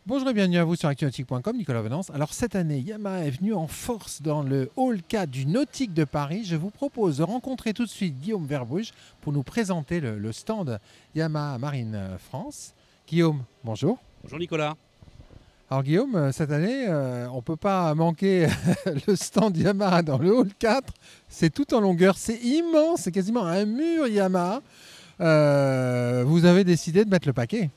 Bonjour et bienvenue à vous sur actunautique.com, Nicolas Venance. Alors cette année, Yamaha est venu en force dans le Hall 4 du Nautique de Paris. Je vous propose de rencontrer tout de suite Guillaume Verbrugge pour nous présenter le stand Yamaha Marine France. Guillaume, bonjour. Bonjour Nicolas. Alors Guillaume, cette année, on ne peut pas manquer le stand Yamaha dans le Hall 4. C'est tout en longueur, c'est immense, c'est quasiment un mur Yamaha. Vous avez décidé de mettre le paquet.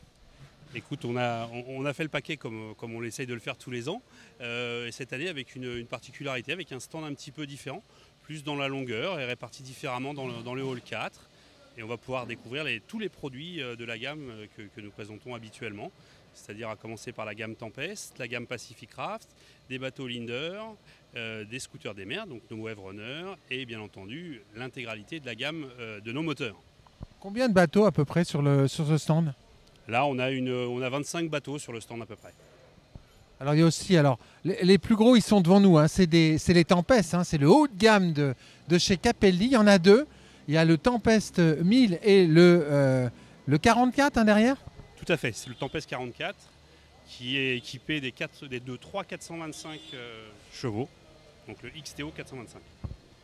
Écoute, on a fait le paquet comme on essaye de le faire tous les ans. Et cette année avec une particularité, avec un stand un petit peu différent, plus dans la longueur et réparti différemment dans le hall 4. Et on va pouvoir découvrir tous les produits de la gamme que nous présentons habituellement. C'est-à-dire à commencer par la gamme Tempest, la gamme Pacific Craft, des bateaux Linder, des scooters des mers, donc nos Wave Runner, et bien entendu l'intégralité de la gamme de nos moteurs. Combien de bateaux à peu près sur ce stand ? Là, on a 25 bateaux sur le stand à peu près. Alors il y a aussi, les plus gros, ils sont devant nous, hein, c'est les Tempest, hein, c'est le haut de gamme de chez Capelli. Il y en a deux. Il y a le Tempest 1000 et le 44 hein, derrière. Tout à fait, c'est le Tempest 44 qui est équipé des 3 425 chevaux, donc le XTO 425.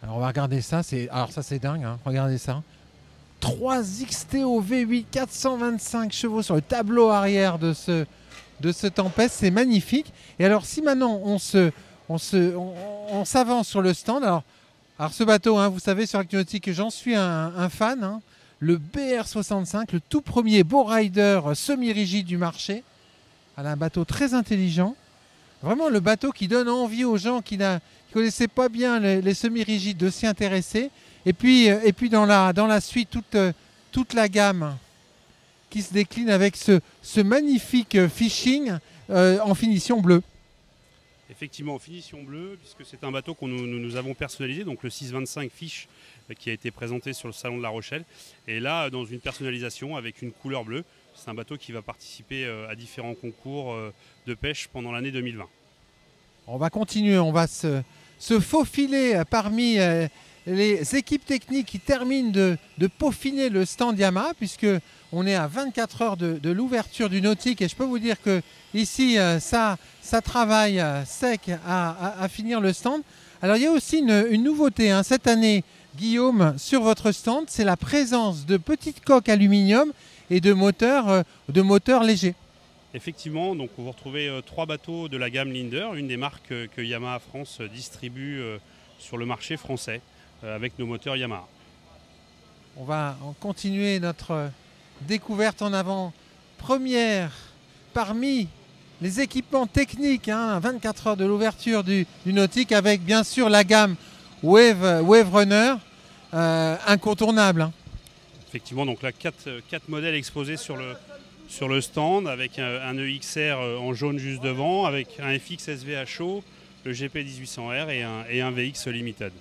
Alors on va regarder ça, alors ça c'est dingue, hein, regardez ça. 3 XTO V8 425 chevaux sur le tableau arrière de ce Tempest, c'est magnifique. Et alors si maintenant on s'avance sur le stand, alors ce bateau, hein, vous savez sur Actunautique, j'en suis un fan, hein, le BR65, le tout premier beau rider semi-rigide du marché. Elle a un bateau très intelligent, vraiment le bateau qui donne envie aux gens qui ne connaissaient pas bien les semi-rigides de s'y intéresser. Et puis dans la suite, toute la gamme qui se décline avec ce magnifique fishing en finition bleue. Effectivement, en finition bleue, puisque c'est un bateau que nous avons personnalisé, donc le 625 Fish qui a été présenté sur le salon de La Rochelle. Et là, dans une personnalisation avec une couleur bleue, c'est un bateau qui va participer à différents concours de pêche pendant l'année 2020. On va continuer, on va se faufiler parmi les équipes techniques qui terminent de peaufiner le stand Yamaha, puisque on est à 24 heures de l'ouverture du Nautique, et je peux vous dire que ici ça travaille sec à finir le stand. Alors il y a aussi une nouveauté hein, cette année, Guillaume, sur votre stand, c'est la présence de petites coques aluminium et de moteurs légers. Effectivement, donc on va retrouver 3 bateaux de la gamme Linder, une des marques que Yamaha France distribue sur le marché français avec nos moteurs Yamaha. On va continuer notre découverte en avant-première parmi les équipements techniques, hein, 24 heures de l'ouverture du Nautique, avec bien sûr la gamme Wave Runner, incontournable. Hein. Effectivement, donc là 4 modèles exposés sur le stand, avec un EXR en jaune juste devant, avec un FX SVHO, le GP 1800R et un VX Limited.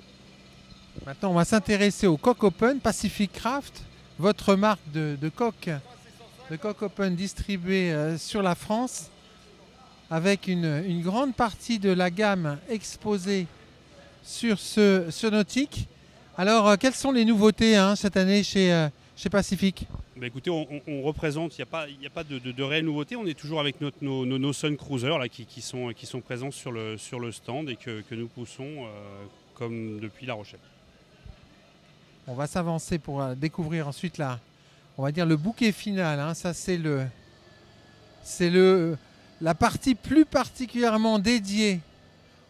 Maintenant, on va s'intéresser au coq open Pacific Craft, votre marque de coq open distribuée sur la France, avec une grande partie de la gamme exposée sur ce Nautique. Alors, quelles sont les nouveautés hein, cette année chez Pacific ? Bah écoutez, on représente, il n'y a pas de réelle nouveauté. On est toujours avec nos Sun Cruiser là, qui sont présents sur le stand et que nous poussons comme depuis La Rochelle. On va s'avancer pour découvrir ensuite on va dire le bouquet final. Hein. Ça, c'est la partie plus particulièrement dédiée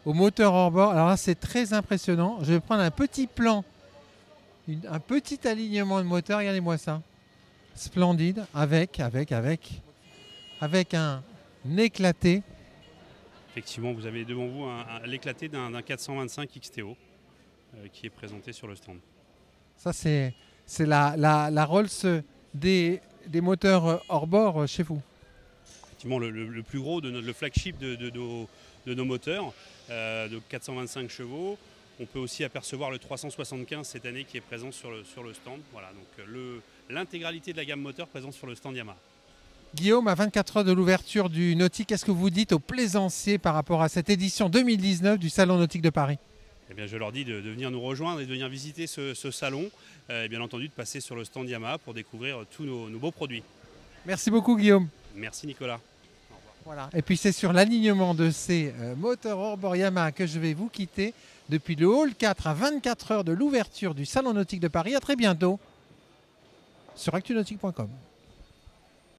au moteur hors-bord. Alors là, c'est très impressionnant. Je vais prendre un petit plan, un petit alignement de moteur. Regardez-moi ça. Splendide, avec un éclaté. Effectivement, vous avez devant vous l'éclaté d'un 425 XTO qui est présenté sur le stand. Ça, c'est la Rolls des moteurs hors-bord chez vous. Effectivement, le plus gros, le flagship de nos moteurs, de 425 chevaux. On peut aussi apercevoir le 375 cette année qui est présent sur le stand. Voilà, donc l'intégralité de la gamme moteur présente sur le stand Yamaha. Guillaume, à 24 heures de l'ouverture du Nautique, qu'est-ce que vous dites aux plaisanciers par rapport à cette édition 2019 du Salon Nautique de Paris ? Eh bien, je leur dis de venir nous rejoindre et de venir visiter ce salon et bien entendu de passer sur le stand Yamaha pour découvrir tous nos beaux produits. Merci beaucoup Guillaume. Merci Nicolas. Au revoir. Voilà. Et puis c'est sur l'alignement de ces moteurs hors-bord Yamaha que je vais vous quitter depuis le hall 4 à 24 heures de l'ouverture du Salon Nautique de Paris. À très bientôt sur actunautique.com.